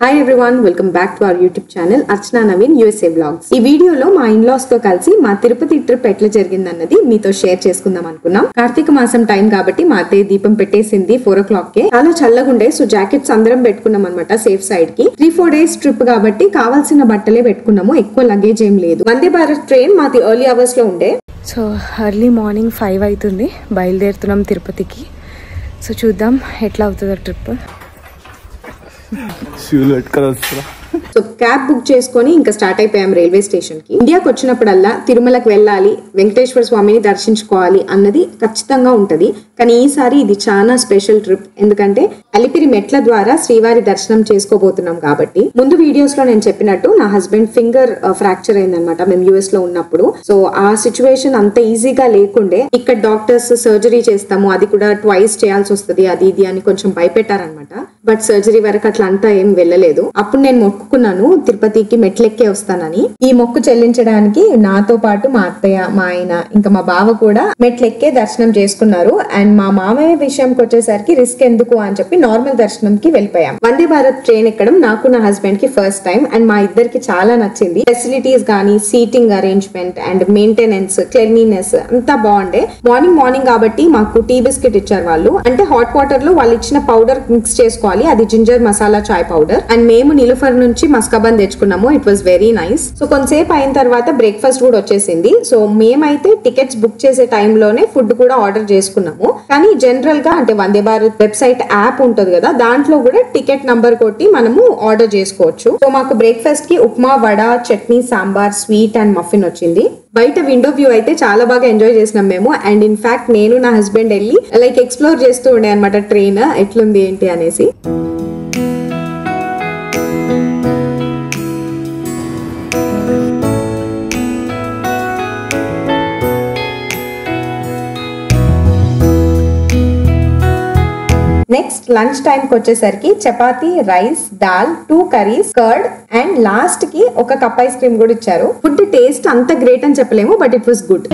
Hi everyone, welcome back to our YouTube channel Archana Naveen USA Vlogs. ఈ వీడియోలో మా in-loss తో కలిసి మా తిరుపతి ట్రిప్ ఎట్లా జరిగిందన్నది మీతో షేర్ చేసుకుందాం అనుకున్నాం. కార్తీక మాసం టైం కాబట్టి మా అత్తయ్య దీపం పెట్టేసింది 4 o'clock కే. చాలా చల్లగా ఉండే, సో జాకెట్స్ అందరం పెట్టుకున్నాం అన్నమాట సేఫ్ సైడ్ కి. 3-4 days ట్రిప్ కాబట్టి కావాల్సిన బట్టలే పెట్టుకున్నాము, ఎక్కువ లగేజ్ ఏం లేదు. వందే భారత్ ట్రైన్ మాది ఎర్లీ అవర్స్ లో ఉండే. సో ఎర్లీ మార్నింగ్ 5 అవుతుంది, బయలుదేరుతున్నాం తిరుపతికి. సో చూద్దాం ఎట్లా అవుతుందో ట్రిప్. సో క్యాబ్ బుక్ చేసుకుని ఇంకా స్టార్ట్ అయిపోయాం రైల్వే స్టేషన్ కి. ఇండియాకి వచ్చినప్పుడల్లా తిరుమలకి వెళ్ళాలి, వెంకటేశ్వర స్వామిని దర్శించుకోవాలి అన్నది ఖచ్చితంగా ఉంటది. కానీ ఈసారి ఇది చాలా స్పెషల్ ట్రిప్, ఎందుకంటే అలిపిరి మెట్ల ద్వారా శ్రీవారి దర్శనం చేసుకోబోతున్నాం కాబట్టి. ముందు వీడియోస్ లో నేను చెప్పినట్టు నా హస్బెండ్ ఫింగర్ ఫ్రాక్చర్ అయిందనమాట మేము యుఎస్ లో ఉన్నప్పుడు. సో ఆ సిచ్యువేషన్ అంత ఈజీగా లేకుండే. ఇక్కడ డాక్టర్స్ సర్జరీ చేస్తాము, అది కూడా ట్వైస్ చేయాల్సి వస్తుంది, అది ఇది అని కొంచెం భయపెట్టారనమాట. బట్ సర్జరీ వరకు అట్లా అంతా ఏం వెళ్ళలేదు. అప్పుడు నేను మొక్కుకున్నాను తిరుపతికి మెట్లెక్కే వస్తానని. ఈ మొక్కు చెల్లించడానికి నాతో పాటు మా అత్తయ్య, మా ఆయన, ఇంకా మా బావ కూడా మెట్లెక్కే దర్శనం చేసుకున్నారు. అండ్ మా మామయ్య విషయంకి వచ్చేసరికి రిస్క్ ఎందుకు అని చెప్పి నార్మల్ దర్శనంకి వెళ్ళిపోయాం. వందే భారత్ ట్రైన్ ఎక్కడం నాకు నా హస్బెండ్ కి ఫస్ట్ టైం, అండ్ మా ఇద్దరికి చాలా నచ్చింది. ఫెసిలిటీస్ గానీ, seating arrangement and maintenance, cleanliness అంతా బాగుండే. మార్నింగ్ కాబట్టి మాకు టీ బిస్కెట్ ఇచ్చారు వాళ్ళు. అంటే హాట్ వాటర్ లో వాళ్ళు ఇచ్చిన పౌడర్ మిక్స్ చేసుకోవాలి, అది ginger masala chai powder. And మేము నిలుఫర్ నుంచి మస్కాబన్ తెచ్చుకున్నాము, it was very nice. So కొంతసేపు అయిన తర్వాత బ్రేక్ఫాస్ట్ కూడా వచ్చేసింది. సో మేమైతే టికెట్స్ బుక్ చేసే టైంలోనే ఫుడ్ కూడా ఆర్డర్ చేసుకున్నాము. కానీ జనరల్ గా అంటే వందే భారత్ వెబ్సైట్ యాప్ ఉంటది కదా, దాంట్లో కూడా టికెట్ నంబర్ కొట్టి మనము ఆర్డర్ చేసుకోవచ్చు. సో మాకు బ్రేక్ఫాస్ట్ కి upma, vada, chutney, sambar, sweet and muffin వచ్చింది. బయట విండో వ్యూ అయితే చాలా బాగా ఎంజాయ్ చేసినాం మేము. అండ్ ఇన్ఫాక్ట్ నేను నా హస్బెండ్ వెళ్ళి లైక్ ఎక్స్ప్లోర్ చేస్తూ ఉండే అనమాట ట్రైన్ ఎట్లుంది ఏంటి అనేసి. నెక్స్ట్ లంచ్ టైం కి వచ్చేసరికి chapati, rice, dal, 2 curries, curd and last కి ఒక కప్ ఐస్ క్రీమ్ కూడా ఇచ్చారు. ఫుడ్ టేస్ట్ అంత గ్రేట్ అని చెప్పలేము, బట్ ఇట్ వాస్ గుడ్.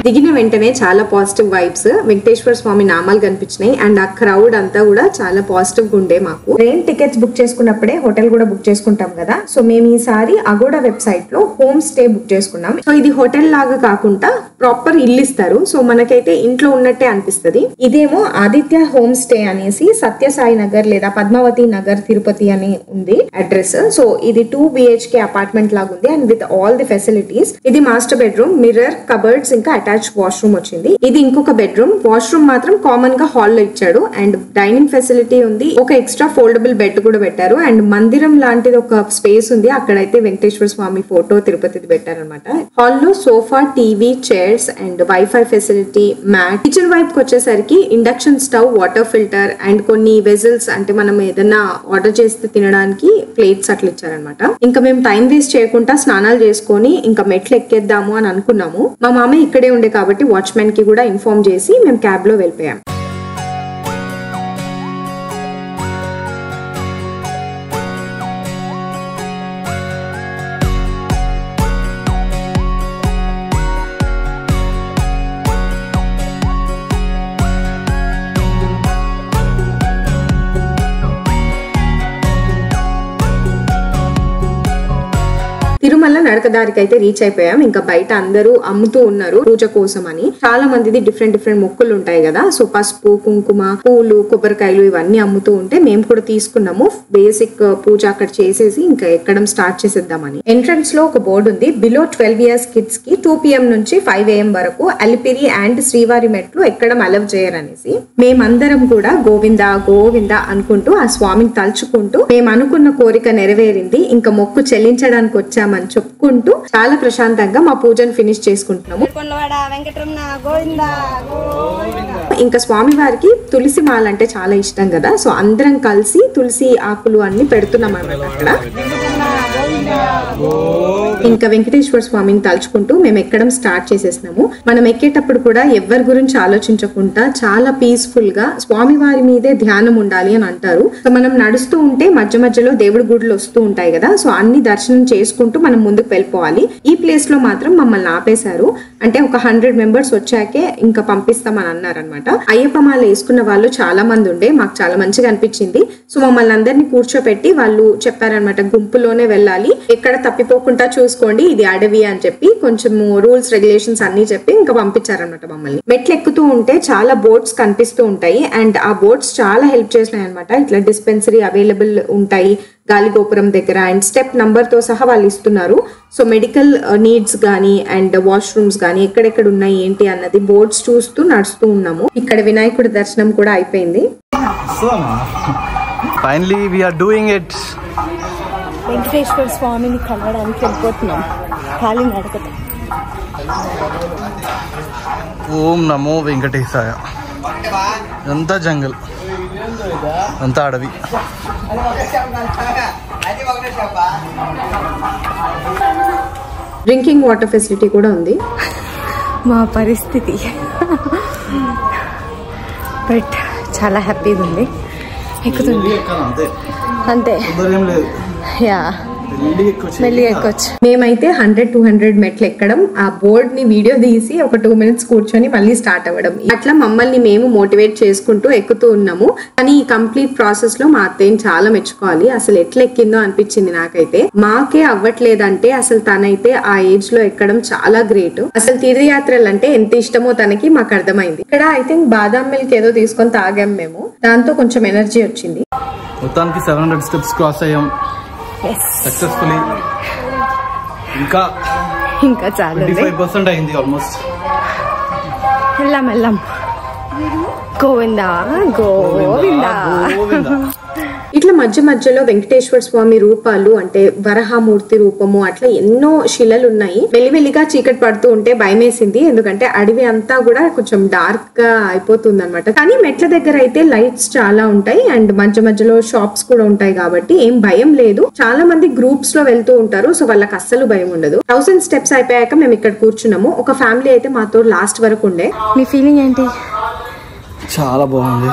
దిగిన వెంటనే చాలా పాజిటివ్ వైబ్స్, వెంకటేశ్వర స్వామి నామాలు కనిపించినాయి. అండ్ ఆ క్రౌడ్ అంతా కూడా చాలా పాజిటివ్ గా ఉండే. మాకు ట్రైన్ టికెట్స్ బుక్ చేసుకున్నప్పుడే హోటల్ కూడా బుక్ చేసుకుంటాం కదా, సో మేము ఈసారి అగోడా వెబ్సైట్ లో హోమ్ స్టే బుక్ చేసుకున్నాం. సో ఇది హోటల్ లాగా కాకుండా ప్రాపర్ ఇల్లు ఇస్తారు, సో మనకైతే ఇంట్లో ఉన్నట్టే అనిపిస్తుంది. ఇదేమో ఆదిత్య హోమ్ స్టే అనేసి సత్యసాయి నగర్ లేదా పద్మావతి నగర్ తిరుపతి అని ఉంది అడ్రస్. సో ఇది 2 BHK అపార్ట్మెంట్ లాగా ఉంది and with all the facilities. ఇది మాస్టర్ బెడ్రూమ్, మిర్రర్, కబర్డ్స్, ఇంకా అటాచ్ వాష్రూమ్ వచ్చింది. ఇది ఇంకొక బెడ్రూమ్. వాష్రూమ్ మాత్రం కామన్ గా హాల్ లో ఇచ్చాడు. అండ్ డైనింగ్ ఫెసిలిటీ ఉంది, ఒక ఎక్స్ట్రా ఫోల్డబుల్ బెడ్ కూడా పెట్టారు. అండ్ మందిరం లాంటిది ఒక స్పేస్ ఉంది, అక్కడైతే వెంకటేశ్వర స్వామి ఫోటో తిరుపతిది పెట్టారనమాట. హాల్ లో sofa, TV, chairs and wifi facility, mat. Kitchen వైపు కి వచ్చేసరికి induction stove, water filter and కొన్ని వెజల్స్, అంటే మనం ఏదైనా ఆర్డర్ చేస్తే తినడానికి ప్లేట్స్ అట్లా ఇచ్చారనమాట. ఇంకా మేము టైం వేస్ట్ చేయకుండా స్నానాలు చేసుకొని ఇంకా మెట్లు ఎక్కేద్దాము అని అనుకున్నాము. మా మామయ్య ఇక్కడే ఉండే కాబట్టి వాచ్మెన్ కి కూడా ఇన్ఫార్మ్ చేసి మేము క్యాబ్ లో వెళ్ళిపోయాం. తిరుమల నడకదారికి అయితే రీచ్ అయిపోయాం. ఇంకా బయట అందరూ అమ్ముతూ ఉన్నారు పూజ కోసం అని. చాలా మందిది డిఫరెంట్ మొక్కులు ఉంటాయి కదా, సో పసుపు, కుంకుమ, పూలు, కొబ్బరికాయలు ఇవన్నీ అమ్ముతూ ఉంటే మేము కూడా తీసుకున్నాము. బేసిక్ పూజ అక్కడ చేసేసి ఇంకా ఎక్కడం స్టార్ట్ చేసేద్దామని. ఎంట్రన్స్ లో ఒక బోర్డు ఉంది, బిలో 12 years కిడ్స్ కి 2 PM నుంచి 5 AM వరకు అలిపిరి అండ్ శ్రీవారి మెట్లు ఎక్కడం అలవ్ చేయరనేసి. మేమందరం కూడా గోవిందా గోవిందా అనుకుంటూ ఆ స్వామిని తలుచుకుంటూ మేము అనుకున్న కోరిక నెరవేరింది, ఇంకా మొక్కు చెల్లించడానికి వచ్చామని చెప్పుకుంటూ చాలా ప్రశాంతంగా మా పూజను ఫినిష్ చేసుకుంటున్నాము. ఇంకా స్వామి వారికి తులసి మాల అంటే చాలా ఇష్టం కదా, సో అందరం కలిసి తులసి ఆకులు అన్ని పెడుతున్నాం అన్నమాట అక్కడ. ఇంకా వెంకటేశ్వర స్వామిని తలుచుకుంటూ మేము ఎక్కడం స్టార్ట్ చేసేసినాము. మనం ఎక్కేటప్పుడు కూడా ఎవరి గురించి ఆలోచించకుండా చాలా పీస్ఫుల్ గా స్వామి వారి మీదే ధ్యానం ఉండాలి అని అంటారు. సో మనం నడుస్తూ ఉంటే మధ్య మధ్యలో దేవుడి గుడులు వస్తూ ఉంటాయి కదా, సో అన్ని దర్శనం చేసుకుంటూ మనం ముందుకు వెళ్ళిపోవాలి. ఈ ప్లేస్ లో మాత్రం మమ్మల్ని ఆపేశారు. అంటే ఒక 100 మెంబర్స్ వచ్చాకే ఇంకా పంపిస్తామని అన్నారనమాట. అయ్యప్ప మాల వేసుకున్న వాళ్ళు చాలా మంది ఉండే, మాకు చాలా మంచిగా అనిపించింది. సో మమ్మల్ని అందరినీ కూర్చోపెట్టి వాళ్ళు చెప్పారనమాట, గుంపులోనే వెళ్ళాలి, ఎక్కడ తప్పిపోకుండా చూసుకోండి, ఇది అడవి అని చెప్పి కొంచెం రూల్స్ రెగ్యులేషన్స్ అన్ని చెప్పి ఇంకా పంపించారనమాట మమ్మల్ని. మెట్లు ఎక్కుతూ ఉంటే చాలా బోట్స్ కనిపిస్తూ ఉంటాయి అండ్ ఆ బోట్స్ చాలా హెల్ప్ చేసినాయి అనమాట. ఇట్లా డిస్పెన్సరీ అవైలబుల్ ఉంటాయి గాలిగోపురం దగ్గర అండ్ స్టెప్ నంబర్ తో సహా వాళ్ళు ఇస్తున్నారు. సో మెడికల్ నీడ్స్ గానీ అండ్ వాష్రూమ్స్ గానీ ఎక్కడెక్కడ ఉన్నాయి ఏంటి అన్నది బోర్డ్స్ చూస్తూ నడుస్తూ ఉన్నాము. ఇక్కడ వినాయకుడి దర్శనం కూడా అయిపోయింది. Finally we are doing it. Venkateshwara స్వామిని కలవడానికి వెళ్ళిపోతున్నాం ఖాళీ నడకతో. ఓం నమో వెంకటేశాయ. అంతా జంగల్, అంతా అడవి. డ్రింకింగ్ వాటర్ ఫెసిలిటీ కూడా ఉంది. మా పరిస్థితి బట్ చాలా హ్యాపీగా ఉంది. ఎక్కుతుంది అంతే. యా మెల్లిగా ఎక్కొచ్చు. మేమైతే 100-200 మెట్లు ఎక్కడం, ఆ బోర్డ్ ని వీడియో తీసి ఒక 2 minutes కూర్చొని మళ్ళీ స్టార్ట్ అవ్వడం, అట్లా మమ్మల్ని మేము మోటివేట్ చేసుకుంటూ ఎక్కుతూ ఉన్నాము. కానీ ఈ కంప్లీట్ ప్రాసెస్ లో మా అత్తయ్యని చాలా మెచ్చుకోవాలి. అసలు ఎట్లా ఎక్కిందో అనిపించింది నాకైతే. మాకే అవ్వట్లేదంటే అసలు తనైతే ఆ ఏజ్ లో ఎక్కడం చాలా గ్రేట్. అసలు తీర్థయాత్రలు అంటే ఎంత ఇష్టమో తనకి మాకు అర్థమైంది. ఇక్కడ ఐ థింక్ బాదాం మిల్క్ ఏదో తీసుకొని తాగాం మేము, దాంతో కొంచెం ఎనర్జీ వచ్చింది. మొత్తానికి 700 steps క్రాస్ అయ్యాం సక్సెస్ఫుల్లీ. ఇంకా చాలా 25% అయింది ఆల్మోస్ట్. వెళ్ళాం గోవిందా గోవిందా. ఇట్లా మధ్య మధ్యలో వెంకటేశ్వర స్వామి రూపాలు అంటే వరహామూర్తి రూపము అట్లా ఎన్నో శిలలు ఉన్నాయి. వెలివెలిగా చీకటి పడుతూ ఉంటే భయం వేసింది, ఎందుకంటే అడవి అంతా కూడా కొంచెం డార్క్ గా అయిపోతుంది అనమాట. కానీ మెట్ల దగ్గర అయితే లైట్స్ చాలా ఉంటాయి అండ్ మధ్య మధ్యలో షాప్స్ కూడా ఉంటాయి కాబట్టి ఏం భయం లేదు. చాలా మంది గ్రూప్స్ లో వెళ్తూ ఉంటారు, సో వాళ్ళకి అస్సలు భయం ఉండదు. 1000 steps అయిపోయాక మేము ఇక్కడ కూర్చున్నాము. ఒక ఫ్యామిలీ అయితే మాతో లాస్ట్ వరకు ఉండే. మీ ఫీలింగ్ ఏంటి? చాలా బాగుంది,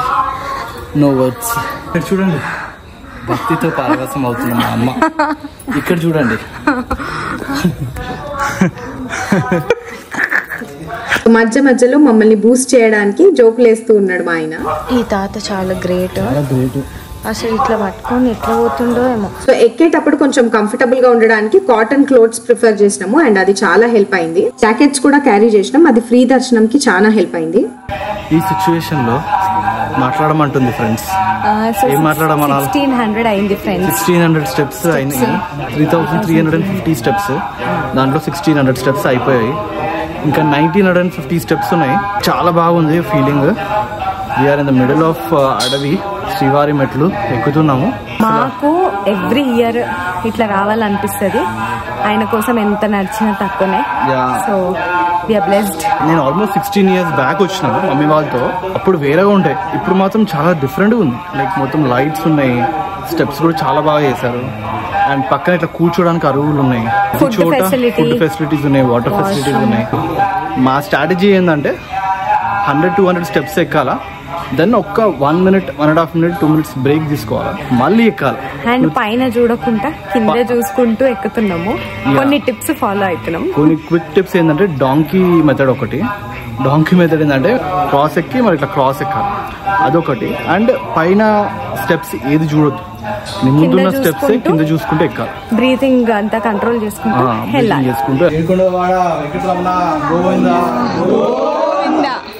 నో వర్డ్స్. ఇక్కడ చూడండి, భక్తితో పారవసం అవుతుంది మా అమ్మ. ఇక్కడ చూడండి. మధ్య మధ్యలో మమ్మల్ని బూస్ట్ చేయడానికి జోకులు వేస్తూ ఉన్నాడు మా ఆయన. ఈ తాత చాలా గ్రేట్. అసలు ఇట్లా పట్టుకొని ఎట్లా పోతుండో ఏమో. సో ఎక్కేటప్పుడు కొంచెం కంఫర్టబుల్ గా ఉండడానికి కాటన్ క్లోత్స్ ప్రిఫర్ చేసినాము అండ్ అది చాలా హెల్ప్ అయింది. జాకెట్స్ కూడా క్యారీ చేసినాం, అది ఫ్రీ దర్శనం కి చాలా హెల్ప్ అయింది. ఈ సిచ్యువేషన్ లో మాట్లాడమంటుంది ఫ్రెండ్స్. ఏం మాట్లాడమన్నా? 1600 అయింది ఫ్రెండ్స్. 1600 steps అయినాయి. 3350 steps, దాంట్లో 1600 steps అయిపోయాయి. ఇంకా 1950 steps ఉన్నాయి. చాలా బాగుంది feeling. We are in the middle of అడవి, శ్రీవారి మెట్లు ఎక్కుతున్నాము. మాకు ఎవ్రీ ఇయర్ ఇట్లా రావాలనిపిస్తుంది. ఆయన కోసం ఎంత నడిచినా తక్కువనే. So we are blessed. నేను ఆల్మోస్ట్ 16 years బ్యాక్ వచ్చినాను మమ్మీ వాళ్ళతో. అప్పుడు వేరేగా ఉంటాయి, ఇప్పుడు మాత్రం చాలా డిఫరెంట్గా ఉంది. లైక్ మొత్తం లైట్స్ ఉన్నాయి, స్టెప్స్ కూడా చాలా బాగా చేశారు అండ్ పక్కన ఇట్లా కూర్చోడానికి అరువులు ఉన్నాయి, ఫుడ్ ఫెసిలిటీస్ ఉన్నాయి, వాటర్ ఫెసిలిటీస్ ఉన్నాయి. మా స్ట్రాటజీ ఏంటంటే 100-200 steps ఎక్కాలా, దెన్ ఒక్క 1 minute, 1.5 minutes, 2 minutes బ్రేక్ తీసుకోవాలి, మళ్ళీ ఎక్కాలి. అండ్ పైన చూడకుండా కింద చూసుకుంటూ ఎక్కుతున్నాము. కొన్ని టిప్స్ ఫాలో అవుతున్నాం. కొన్ని క్విక్ టిప్స్ ఏంటంటే డాంకీ మెథడ్ ఒకటి. డాంకీ మెథడ్ ఏంటంటే క్రాస్ ఎక్కి మరి ఇట్లా క్రాస్ ఎక్కాలి, అదొకటి. అండ్ పైన స్టెప్స్ ఏది చూడొద్దు, ముందున్న స్టెప్స్ కింద చూసుకుంటూ ఎక్కాలి. బ్రీతింగ్ అంతా కంట్రోల్ చేసుకుంటూ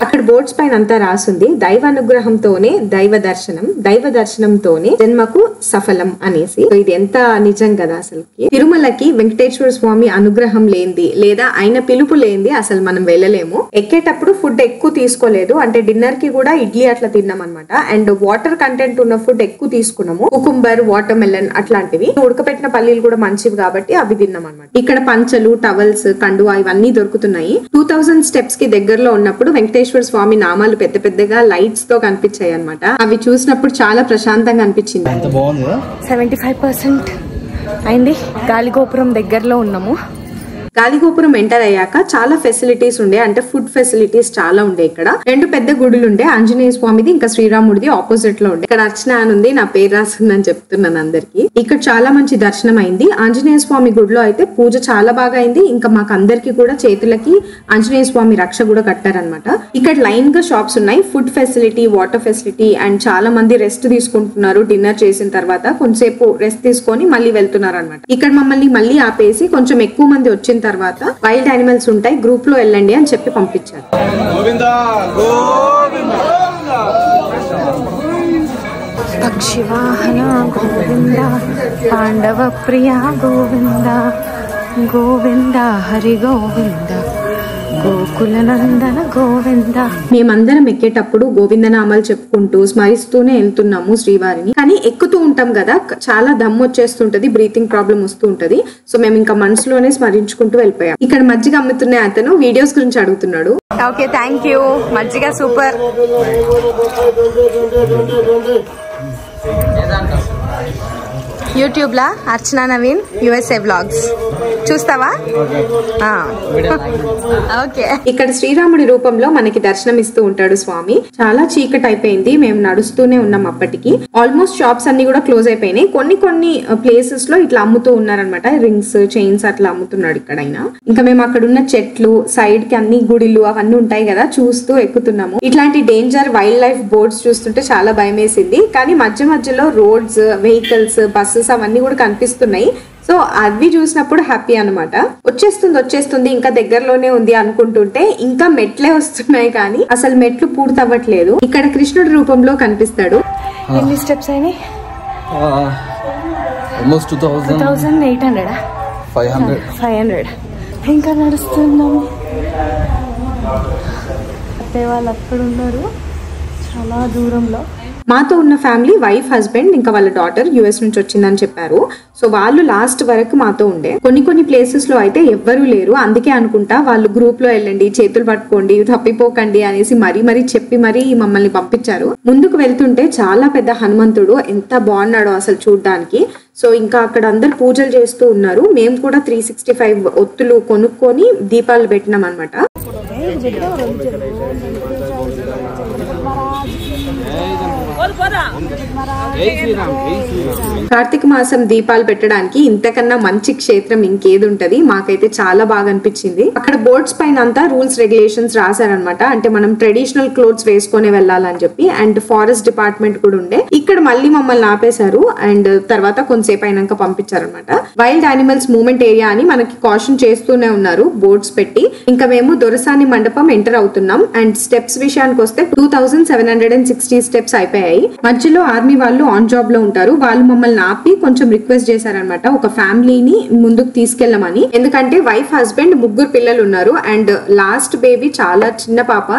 అక్కడ బోర్డ్స్ పైన అంతా రాసుంది, దైవ అనుగ్రహంతోనే దైవ దర్శనం, దైవ దర్శనంతోనే జన్మకు సఫలం అనేసి. ఇది ఎంత నిజం కదా అసలు. తిరుమలకి వెంకటేశ్వర స్వామి అనుగ్రహం లేనిది లేదా ఆయన పిలుపు లేనిది అసలు మనం వెళ్ళలేము. ఎక్కేటప్పుడు ఫుడ్ ఎక్కువ తీసుకోలేదు, అంటే డిన్నర్ కి కూడా ఇడ్లీ అట్లా తిన్నాం అనమాట. అండ్ వాటర్ కంటెంట్ ఉన్న ఫుడ్ ఎక్కువ తీసుకున్నాము, కుకుంబర్, వాటర్ మెలన్ అట్లాంటివి. ఉడకపెట్టిన పల్లీలు కూడా మంచివి కాబట్టి అవి తిన్నాం అనమాట. ఇక్కడ పంచలు, టవల్స్, కండువా ఇవన్నీ దొరుకుతున్నాయి. 2000 steps కి దగ్గరలో ఉన్నప్పుడు వెంకటేశ్వర స్వామి నామాలు పెద్ద పెద్దగా లైట్స్ తో కనిపించాయి అనమాట. అవి చూసినప్పుడు చాలా ప్రశాంతంగా అనిపించింది. 75% అయింది. గాలిగోపురం దగ్గరలో ఉన్నాము. గాలిగోపురం ఎంటర్ అయ్యాక చాలా ఫెసిలిటీస్ ఉండే, అంటే ఫుడ్ ఫెసిలిటీస్ చాలా ఉండే. ఇక్కడ 2 పెద్ద గుడులు ఉండే, ఆంజనేయ స్వామిది ఇంకా శ్రీరాముడిది ఆపోజిట్ లో ఉండే. ఇక్కడ అర్చన అని ఉంది, నా పేరు రాసిందని చెప్తున్నాను అందరికి. ఇక్కడ చాలా మంచి దర్శనం అయింది. ఆంజనేయ స్వామి గుడిలో అయితే పూజ చాలా బాగా అయింది. ఇంకా మాకు అందరికి కూడా చేతులకి ఆంజనేయ స్వామి రక్ష కూడా కట్టారనమాట. ఇక్కడ లైన్ గా షాప్స్ ఉన్నాయి, food facility, water facility, and చాలా మంది రెస్ట్ తీసుకుంటున్నారు. డిన్నర్ చేసిన తర్వాత కొంచెంసేపు రెస్ట్ తీసుకొని మళ్ళీ వెళ్తున్నారు అనమాట. ఇక్కడ మమ్మల్ని మళ్ళీ ఆపేసి కొంచెం ఎక్కువ మంది వచ్చిన తర్వాత వైల్డ్ యానిమల్స్ ఉంటాయి, గ్రూప్ లో వెళ్ళండి అని చెప్పి పంపించారు. పక్షివాహన గోవింద, పాండవ ప్రియ గోవింద, గోవింద హరి గోవింద, గోకుల నందన గోవింద. మేమందరం ఎక్కేటప్పుడు గోవిందనామాలు చెప్పుకుంటూ స్మరిస్తూనే వెళ్తున్నాము శ్రీవారిని. కానీ ఎక్కుతూ ఉంటాం కదా, చాలా దమ్ము వచ్చేస్తుంటది, బ్రీతింగ్ ప్రాబ్లం వస్తూ ఉంటది. సో మేము ఇంకా మనసులోనే స్మరించుకుంటూ వెళ్ళిపోయాం. ఇక్కడ మజ్జిగ అమ్ముతున్న అతను వీడియోస్ గురించి అడుగుతున్నాడు. Okay, thank you. మజ్జిగ సూపర్. యూట్యూబ్ లా అర్చనా నవీన్ USA వ్లాగ్స్ చూస్తావా? ఓకే. ఇక్కడ శ్రీరాముడి రూపంలో మనకి దర్శనం ఇస్తూ ఉంటాడు స్వామి. చాలా చీకటి అయిపోయింది, మేము నడుస్తూనే ఉన్నాం. అప్పటికి ఆల్మోస్ట్ షాప్స్ అన్ని కూడా క్లోజ్ అయిపోయినాయి. కొన్ని ప్లేసెస్ లో ఇట్లా అమ్ముతూ ఉన్నారనమాట, రింగ్స్, చైన్స్ అట్లా అమ్ముతున్నాడు ఇక్కడైనా. ఇంకా మేము అక్కడ ఉన్న చెట్లు సైడ్ కి అన్ని గుడిలు అవన్నీ ఉంటాయి కదా, చూస్తూ ఎక్కుతున్నాము. ఇట్లాంటి డేంజర్ వైల్డ్ లైఫ్ బోర్డ్స్ చూస్తుంటే చాలా భయం వేసింది. కానీ మధ్యలో రోడ్స్, వెహికల్స్, బస్సెస్ అవన్నీ కూడా కనిపిస్తున్నాయి. సో అవి చూసినప్పుడు హ్యాపీ అనమాట. వచ్చేస్తుంది ఇంకా దగ్గరలోనే ఉంది అనుకుంటుంటే ఇంకా మెట్లే వస్తున్నాయి, కానీ అసలు మెట్లు పూర్తవ్వట్లేదు. ఇక్కడ కృష్ణుడి రూపంలో కనిపిస్తాడు. ఎన్ని స్టెప్స్ అయినాయి? ఆల్మోస్ట్ 2800 500. ఇంకా నడుస్తున్నాము. అత్తయ్య వాళ్ళు అక్కడ ఉన్నారు చాలా దూరంలో. మాతో ఉన్న ఫ్యామిలీ వైఫ్, హస్బెండ్ ఇంకా వాళ్ళ డాటర్ US నుంచి వచ్చిందని చెప్పారు. సో వాళ్ళు లాస్ట్ వరకు మాతో ఉండే. కొన్ని ప్లేసెస్ లో అయితే ఎవ్వరూ లేరు. అందుకే అనుకుంటా వాళ్ళు గ్రూప్ లో వెళ్ళండి, చేతులు పట్టుకోండి, తప్పిపోకండి అనేసి మరీ చెప్పి మమ్మల్ని పంపించారు. ముందుకు వెళ్తుంటే చాలా పెద్ద హనుమంతుడు, ఎంత బాగున్నాడో అసలు చూడ్డానికి. సో ఇంకా అక్కడ అందరు పూజలు చేస్తూ ఉన్నారు. మేము కూడా 365 ఒత్తులు కొనుక్కొని దీపాలు పెట్టినాం అనమాట. కార్తీక మాసం దీపాలు పెట్టడానికి ఇంతకన్నా మంచి క్షేత్రం ఇంకేది ఉంటది. మాకైతే చాలా బాగా అనిపించింది. అక్కడ బోర్డ్స్ పైన అంతా రూల్స్ రెగ్యులేషన్స్ రాశారనమాట. అంటే మనం ట్రెడిషనల్ క్లోత్స్ వేసుకొని వెళ్ళాలని చెప్పి. అండ్ ఫారెస్ట్ డిపార్ట్మెంట్ కూడా ఉండే. ఇక్కడ మళ్ళీ మమ్మల్ని ఆపేశారు అండ్ తర్వాత కొంతసేపు అయినాక పంపించారనమాట. వైల్డ్ యానిమల్స్ మూవ్మెంట్ ఏరియా అని మనకి కాషన్ చేస్తూనే ఉన్నారు బోర్డ్స్ పెట్టి. ఇంకా మేము దొరసాని మండపం ఎంటర్ అవుతున్నాం. అండ్ స్టెప్స్ విషయానికి వస్తే 2760 స్టెప్స్ అయిపోయాయి. మధ్యలో ఆర్మీ వాళ్ళు ఆన్ జాబ్ లో ఉంటారు. వాళ్ళు మమ్మల్ని ఆపి కొంచెం రిక్వెస్ట్ చేశారనమాట, ఒక ఫ్యామిలీని ముందుకు తీసుకెళ్ళమని. ఎందుకంటే వైఫ్, హస్బెండ్, 3 పిల్లలు ఉన్నారు. అండ్ లాస్ట్ బేబీ చాలా చిన్న పాప,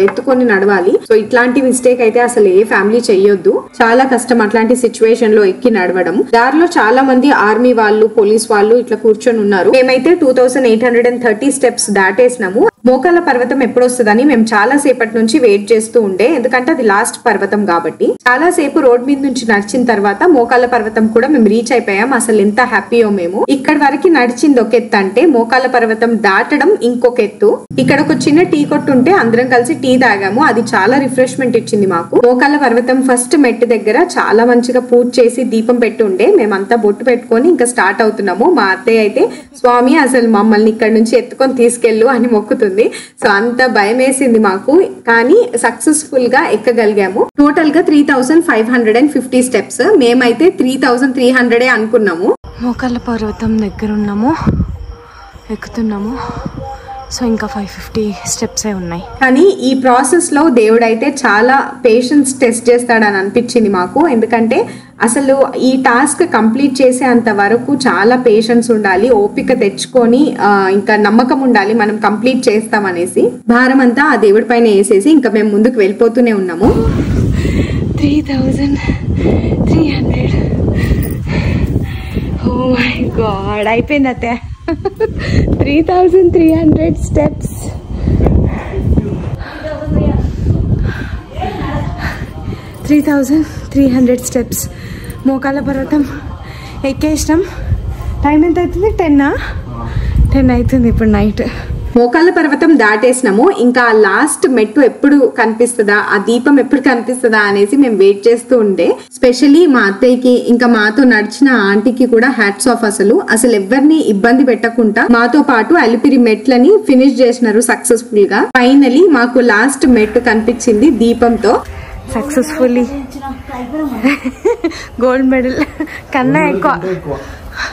ఎత్తుకొని నడవాలి. సో ఇట్లాంటి మిస్టేక్ అయితే అసలు ఏ ఫ్యామిలీ చెయ్యొద్దు. చాలా కష్టం అట్లాంటి సిచ్యువేషన్ లో ఎక్కి నడవడం. దారిలో చాలా మంది ఆర్మీ వాళ్ళు, పోలీస్ వాళ్ళు ఇట్లా కూర్చొని ఉన్నారు. మేమైతే 2830 స్టెప్స్ దాటేసినాము. మోకాళ్ళ పర్వతం ఎప్పుడు వస్తుందని మేము చాలా సేపటి నుంచి వెయిట్ చేస్తూ ఉండే, ఎందుకంటే అది లాస్ట్ పర్వతం కాబట్టి. చాలా సేపు రోడ్ మీద నుంచి నడిచిన తర్వాత మోకాళ్ళ పర్వతం కూడా మేము రీచ్ అయిపోయాం. అసలు ఎంత హ్యాపీయో మేము. ఇక్కడ వరకు నడిచింది ఒక ఎత్తు అంటే మోకాళ్ళ పర్వతం దాటడం ఇంకొక ఎత్తు. ఇక్కడ ఒక చిన్న టీ కొట్టు ఉంటే అందరం కలిసి టీ తాగాము. అది చాలా రిఫ్రెష్మెంట్ ఇచ్చింది మాకు. మోకాళ్ళ పర్వతం ఫస్ట్ మెట్టు దగ్గర చాలా మంచిగా పూజ చేసి దీపం పెట్టి ఉండే. మేమంతా బొట్టు పెట్టుకొని ఇంకా స్టార్ట్ అవుతున్నాము. మా అత్తయ్య అయితే స్వామి అసలు మమ్మల్ని ఇక్కడ నుంచి ఎత్తుకొని తీసుకెళ్ళు అని మొక్కుతుంది. సో అంత భయం వేసింది మాకు, కానీ సక్సెస్ఫుల్ గా ఎక్కగలిగాము. టోటల్ గా 3550 స్టెప్స్. మేమైతే 3300 అనుకున్నాము. మోకాళ్ళ పర్వతం దగ్గర ఉన్నాము, ఎక్కుతున్నాము. సో ఇంకా 550 స్టెప్స్ ఉన్నాయి. కానీ ఈ ప్రాసెస్ లో దేవుడు అయితే చాలా పేషెన్స్ టెస్ట్ చేస్తాడని అనిపించింది మాకు. ఎందుకంటే అసలు ఈ టాస్క్ కంప్లీట్ చేసేంత వరకు చాలా పేషెన్స్ ఉండాలి, ఓపిక తెచ్చుకొని ఇంకా నమ్మకం ఉండాలి మనం కంప్లీట్ చేస్తామనేసి. భారం అంతా ఆ దేవుడి పైన వేసేసి ఇంకా మేము ముందుకు వెళ్ళిపోతూనే ఉన్నాము. 3300. ఓ మై గాడ్, అయిపోయింది అత్తయ్య. 3300 స్టెప్స్. 3300 స్టెప్స్. మోకాళ్ళ పర్వతం ఎక్కేసినాం. టైం ఎంత అవుతుంది? 10 10 అవుతుంది ఇప్పుడు నైట్. మోకాళ్ళ పర్వతం దాటేసినాము. ఇంకా లాస్ట్ మెట్టు ఎప్పుడు కనిపిస్తుందా, ఆ దీపం ఎప్పుడు కనిపిస్తుందా అనేసి మేము వెయిట్ చేస్తూ ఉండే. స్పెషల్లీ మా అత్తయ్యకి ఇంకా మాతో నడిచిన ఆంటీకి కూడా హ్యాట్స్ ఆఫ్. అసలు ఎవరిని ఇబ్బంది పెట్టకుండా మాతో పాటు అలిపిరి మెట్లని ఫినిష్ చేసినారు సక్సెస్ఫుల్ గా. ఫైనలీ మాకు లాస్ట్ మెట్టు కనిపించింది దీపంతో. సక్సెస్ఫుల్లీ గోల్డ్ మెడల్ కన్నా ఎక్కువ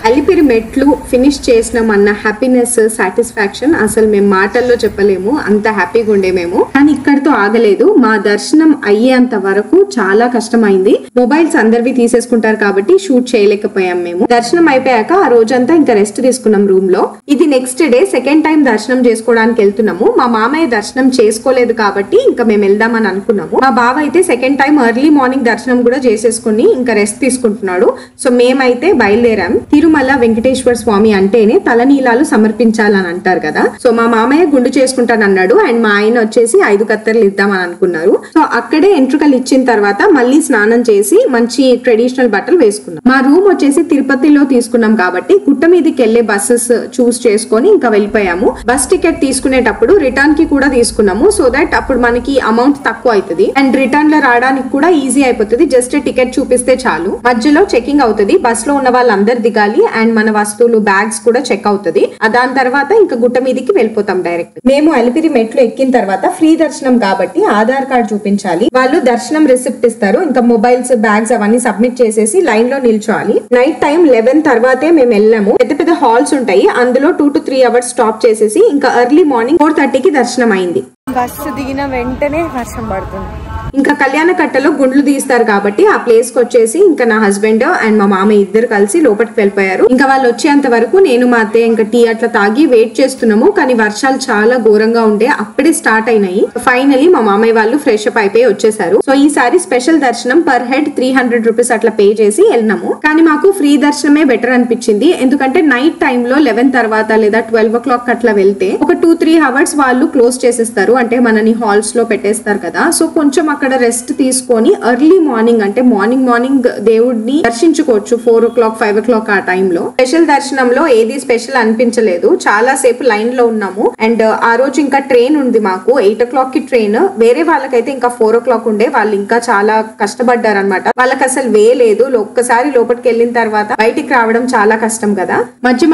అలిపిరి మెట్లు ఫినిష్ చేసినాం అన్న హ్యాపీనెస్, సాటిస్ఫాక్షన్ అసలు మేము మాటల్లో చెప్పలేము. అంత హ్యాపీగా ఉండే మేము. కానీ ఇక్కడితో ఆగలేదు. మా దర్శనం అయ్యేంత వరకు చాలా కష్టమైంది. మొబైల్స్ అందరివి తీసేసుకుంటారు కాబట్టి షూట్ చేయలేకపోయాం మేము. దర్శనం అయిపోయాక ఆ రోజంతా ఇంకా రెస్ట్ తీసుకున్నాం రూమ్ లో. ఇది నెక్స్ట్ డే సెకండ్ టైం దర్శనం చేసుకోవడానికి వెళ్తున్నాము. మా మామయ్య దర్శనం చేసుకోలేదు కాబట్టి ఇంకా మేము వెళ్దామని అనుకున్నాము. మా బావ అయితే సెకండ్ టైం ఎర్లీ మార్నింగ్ దర్శనం కూడా చేసేసుకుని ఇంకా రెస్ట్ తీసుకుంటున్నాడు. సో మేమైతే బయలుదేరాం. తిరుమల వెంకటేశ్వర స్వామి అంటేనే తలనీలాలు సమర్పించాలని అంటారు కదా. సో మా మామయ్య గుండు చేసుకుంటానన్నాడు అండ్ మా ఆయన వచ్చేసి 5 కత్తెరలు ఇద్దామని అనుకున్నారు. సో అక్కడే ఎంట్రుకలు ఇచ్చిన తర్వాత మళ్ళీ స్నానం చేసి మంచి ట్రెడిషనల్ బట్టలు వేసుకున్నాం. మా రూమ్ వచ్చేసి తిరుపతిలో తీసుకున్నాం కాబట్టి గుట్ట మీదకి వెళ్లే బస్సెస్ చూస్ చేసుకొని ఇంకా వెళ్ళిపోయాము. బస్ టికెట్ తీసుకునేటప్పుడు రిటర్న్ కి కూడా తీసుకున్నాము. సో దట్ అప్పుడు మనకి అమౌంట్ తక్కువ అవుతుంది అండ్ రిటర్న్ లో రావడానికి కూడా ఈజీ అయిపోతుంది. జస్ట్ టికెట్ చూపిస్తే చాలు. మధ్యలో చెకింగ్ అవుతుంది. బస్ లో ఉన్న వాళ్ళందరు దిగాలి అండ్ మన వస్తువులు బ్యాగ్స్ కూడా చెక్ అవుతుంది. దాని తర్వాత ఇంకా గుట్ట మీదకి వెళ్ళిపోతాం డైరెక్ట్. మేము అలిపిరి మెట్లు ఎక్కిన తర్వాత ఫ్రీ దర్శనం కాబట్టి ఆధార్ కార్డ్ చూపించాలి. వాళ్ళు దర్శనం రిసిప్ట్ ఇస్తారు. ఇంకా మొబైల్స్, బ్యాగ్స్ అవన్నీ సబ్మిట్ చేసేసి లైన్ లో నిల్చోవాలి. నైట్ టైం 11 తర్వాతే మేము వెళ్ళాము. పెద్ద పెద్ద హాల్స్ ఉంటాయి. అందులో 2 to 3 hours స్టాప్ చేసేసి ఇంకా ఎర్లీ మార్నింగ్ 4:30కి దర్శనం అయింది. బస్సు దిగిన వెంటనే వర్షం పడుతుంది. ఇంకా కళ్యాణ కట్టలో గుండ్లు తీస్తారు కాబట్టి ఆ ప్లేస్ కి వచ్చేసి ఇంకా నా హస్బెండ్ అండ్ మా మామయ్య ఇద్దరు కలిసి లోపలికి వెళ్ళిపోయారు. ఇంకా వాళ్ళు వచ్చేంత వరకు నేను మా అత్తయ్య ఇంకా టీ అట్లా తాగి వెయిట్ చేస్తున్నాము. కానీ వర్షాలు చాలా ఘోరంగా ఉండే. అప్పుడే స్టార్ట్ అయినాయి. ఫైనలీ మా మామయ్య వాళ్ళు ఫ్రెష్ అప్ అయిపోయి వచ్చేసారు. సో ఈసారి స్పెషల్ దర్శనం పర్ హెడ్ 300 రూపీస్ అట్లా పే చేసి వెళ్ళినాము. కానీ మాకు ఫ్రీ దర్శనమే బెటర్ అనిపించింది. ఎందుకంటే నైట్ టైమ్ లో 11 తర్వాత లేదా 12 o'clock అట్లా వెళ్తే ఒక 2-3 hours వాళ్ళు క్లోజ్ చేసేస్తారు. అంటే మనని హాల్స్ లో పెట్టేస్తారు కదా. సో కొంచెం అక్కడ రెస్ట్ తీసుకొని ఎర్లీ మార్నింగ్ అంటే మార్నింగ్ దేవుడిని దర్శించుకోవచ్చు. 4 o'clock 5 o'clock ఆ టైంలో. స్పెషల్ దర్శనంలో ఏది స్పెషల్ అనిపించలేదు. చాలా సేపు లైన్ లో ఉన్నాము. అండ్ ఆ రోజు ఇంకా ట్రైన్ ఉంది మాకు 8 o'clock కి ట్రైన్. వేరే వాళ్ళకైతే ఇంకా 4 o'clock ఉండే. వాళ్ళు ఇంకా చాలా కష్టపడ్డారు అనమాట. వాళ్ళకి అసలు వే లేదు. ఒక్కసారి లోపలికి వెళ్ళిన తర్వాత బయటికి రావడం చాలా కష్టం కదా.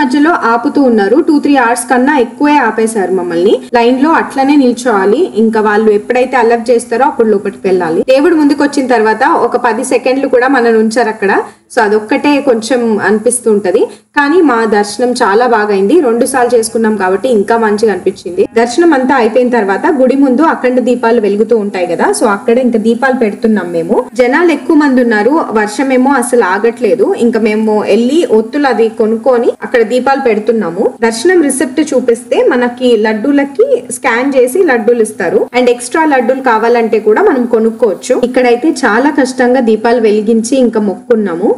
మధ్యలో ఆపుతూ ఉన్నారు. 2-3 hours కన్నా ఎక్కువే ఆపేశారు మమ్మల్ని. లైన్ లో అట్లనే నిల్చోవాలి. ఇంకా వాళ్ళు ఎప్పుడైతే అలర్ట్ చేస్తారో అప్పుడు లోపలికి వెళ్ళాలి. దేవుడు ముందుకు వచ్చిన తర్వాత ఒక 10 seconds కూడా మనల్ని ఉంచారు అక్కడ. సో అదొక్కటే కొంచెం అనిపిస్తూ ఉంటది. కానీ మా దర్శనం చాలా బాగా అయింది. 2 సార్లు చేసుకున్నాం కాబట్టి ఇంకా మంచిగా అనిపించింది. దర్శనం అంతా అయిపోయిన తర్వాత గుడి ముందు అఖండ దీపాలు వెలుగుతూ ఉంటాయి కదా. సో అక్కడ ఇంకా దీపాలు పెడుతున్నాం మేము. జనాలు ఎక్కువ మంది ఉన్నారు. వర్షం ఏమో అసలు ఆగట్లేదు. ఇంకా మేము వెళ్ళి ఒత్తులు అది కొనుక్కొని అక్కడ దీపాలు పెడుతున్నాము. దర్శనం రిసిప్ట్ చూపిస్తే మనకి లడ్డూలకి స్కాన్ చేసి లడ్డూలు ఇస్తారు. అండ్ ఎక్స్ట్రా లడ్డూలు కావాలంటే కూడా మనం కొనుక్కోవచ్చు. ఇక్కడైతే చాలా కష్టంగా దీపాలు వెలిగించి ఇంకా మొక్కున్నాము.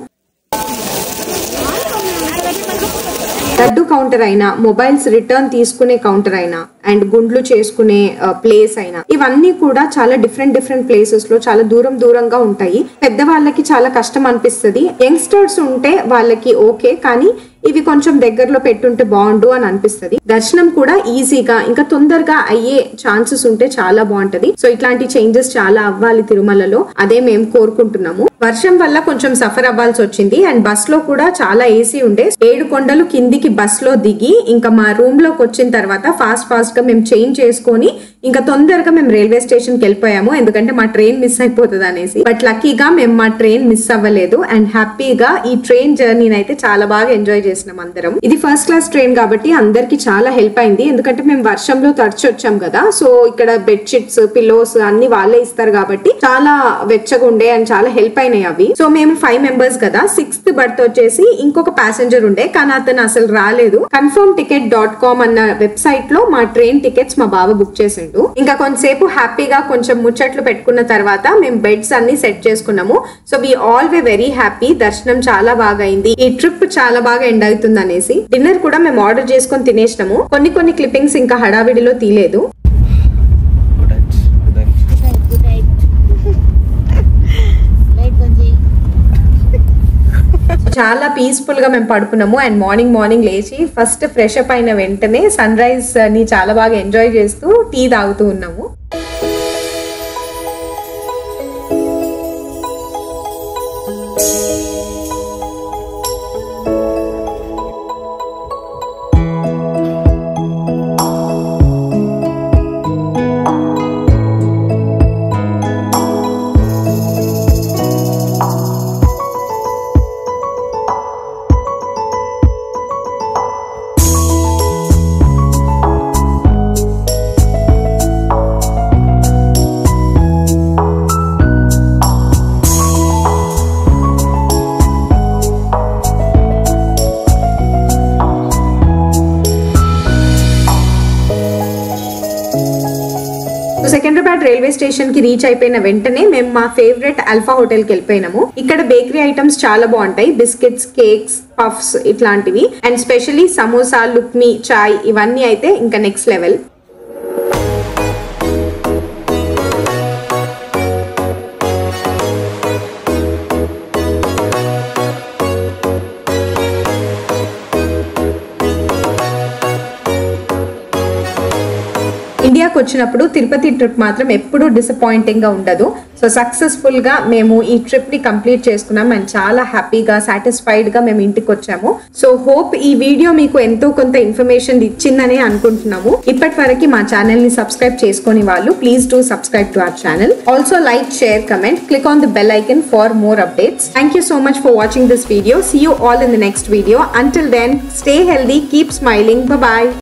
లడ్డు కౌంటర్ అయినా, మొబైల్స్ రిటర్న్ తీసుకునే కౌంటర్ అయినా, అండ్ గుండ్లు చేసుకునే ప్లేస్ అయినా, ఇవన్నీ కూడా చాలా డిఫరెంట్ ప్లేసెస్ లో చాలా దూరంగా ఉంటాయి. పెద్దవాళ్ళకి చాలా కష్టం అనిపిస్తుంది. యంగ్స్టర్స్ ఉంటే వాళ్ళకి ఓకే, కానీ ఇవి కొంచెం దగ్గరలో పెట్టుంటే బాగుండు అని అనిపిస్తుంది. దర్శనం కూడా ఈజీగా ఇంకా తొందరగా అయ్యే ఛాన్సెస్ ఉంటే చాలా బాగుంటది. సో ఇట్లాంటి చేంజెస్ చాలా అవ్వాలి తిరుమలలో. అదే మేము కోరుకుంటున్నాము. వర్షం వల్ల కొంచెం సఫర్ అవ్వాల్సి వచ్చింది. అండ్ బస్ లో కూడా చాలా ఏసీ ఉండే. 7 కొండలు కిందికి బస్ లో దిగి ఇంకా మా రూమ్ లోకి వచ్చిన తర్వాత ఫాస్ట్ గా మేము చేంజ్ చేసుకొని ఇంకా తొందరగా మేము రైల్వే స్టేషన్ కి వెళ్ళిపోయాము. ఎందుకంటే మా ట్రైన్ మిస్ అయిపోతుంది అనేసి. బట్ లక్కీగా మేము మా ట్రైన్ మిస్ అవ్వలేదు. అండ్ హ్యాపీగా ఈ ట్రైన్ జర్నీని అయితే చాలా బాగా ఎంజాయ్ చేసినాం అందరం. ఇది ఫస్ట్ క్లాస్ ట్రైన్ కాబట్టి అందరికి చాలా హెల్ప్ అయింది. ఎందుకంటే మేము వర్షంలో తడిచి వచ్చాం కదా. సో ఇక్కడ బెడ్షీట్స్, పిల్లోస్ అన్ని వాళ్ళే ఇస్తారు కాబట్టి చాలా వెచ్చగా ఉండే అండ్ చాలా హెల్ప్ అయినాయి అవి. సో మేము 5 members కదా. 6th బర్త్ వచ్చేసి ఇంకొక ప్యాసింజర్ ఉండే, కానీ అతను అసలు రాలేదు. confirmticket.com అన్న వెబ్సైట్ లో మా ట్రైన్ టికెట్స్ మా బావ బుక్ చేసిండు. ఇంకా కొంతసేపు హ్యాపీగా కొంచెం ముచ్చట్లు పెట్టుకున్న తర్వాత మేము బెడ్స్ అన్ని సెట్ చేసుకున్నాము. So we always very happy. దర్శనం చాలా బాగా అయింది. ఈ ట్రిప్ చాలా బాగా ఎండ్ అవుతుంది అనేసి. డిన్నర్ కూడా మేము ఆర్డర్ చేసుకొని తినేసినాము. కొన్ని క్లిప్పింగ్స్ ఇంకా హడావిడిలో తీయలేదు. చాలా పీస్ఫుల్ గా మేము పడుకున్నాము. అండ్ మార్నింగ్ లేచి ఫస్ట్ ఫ్రెష్ అప్ అయిన వెంటనే సన్ రైజ్ ని చాలా బాగా ఎంజాయ్ చేస్తూ టీ తాగుతూ ఉన్నాము. సికింద్రాబాద్ రైల్వే స్టేషన్ కి రీచ్ అయిపోయిన వెంటనే మేము మా ఫేవరెట్ అల్ఫా హోటల్ కి వెళ్ళిపోయినాము. ఇక్కడ బేకరీ ఐటమ్స్ చాలా బాగుంటాయి, బిస్కెట్స్, కేక్స్, పఫ్స్ ఇట్లాంటివి. అండ్ స్పెషల్లీ సమోసా, లుక్మీ, చాయ్ ఇవన్నీ అయితే ఇంకా నెక్స్ట్ లెవెల్. ఇండియాకి వచ్చినప్పుడు తిరుపతి ట్రిప్ మాత్రం ఎప్పుడూ డిసప్పాయింటింగ్ గా ఉండదు. సో సక్సెస్ఫుల్ గా మేము ఈ ట్రిప్ ని కంప్లీట్ చేసుకున్నాం అండ్ చాలా హ్యాపీగా సాటిస్ఫైడ్ గా మేము ఇంటికి వచ్చాము. సో హోప్ ఈ వీడియో మీకు ఎంతో కొంత ఇన్ఫర్మేషన్ ఇచ్చిందని అనుకుంటున్నాము. ఇప్పటి వరకు మా ఛానల్ ని సబ్స్క్రైబ్ చేసుకుని వాళ్ళు please do subscribe to our channel. Also like, share, comment, click on the bell icon for more updates. Thank you so much for watching this video. See you all in the next video. Until then, stay healthy, keep smiling. Bye bye.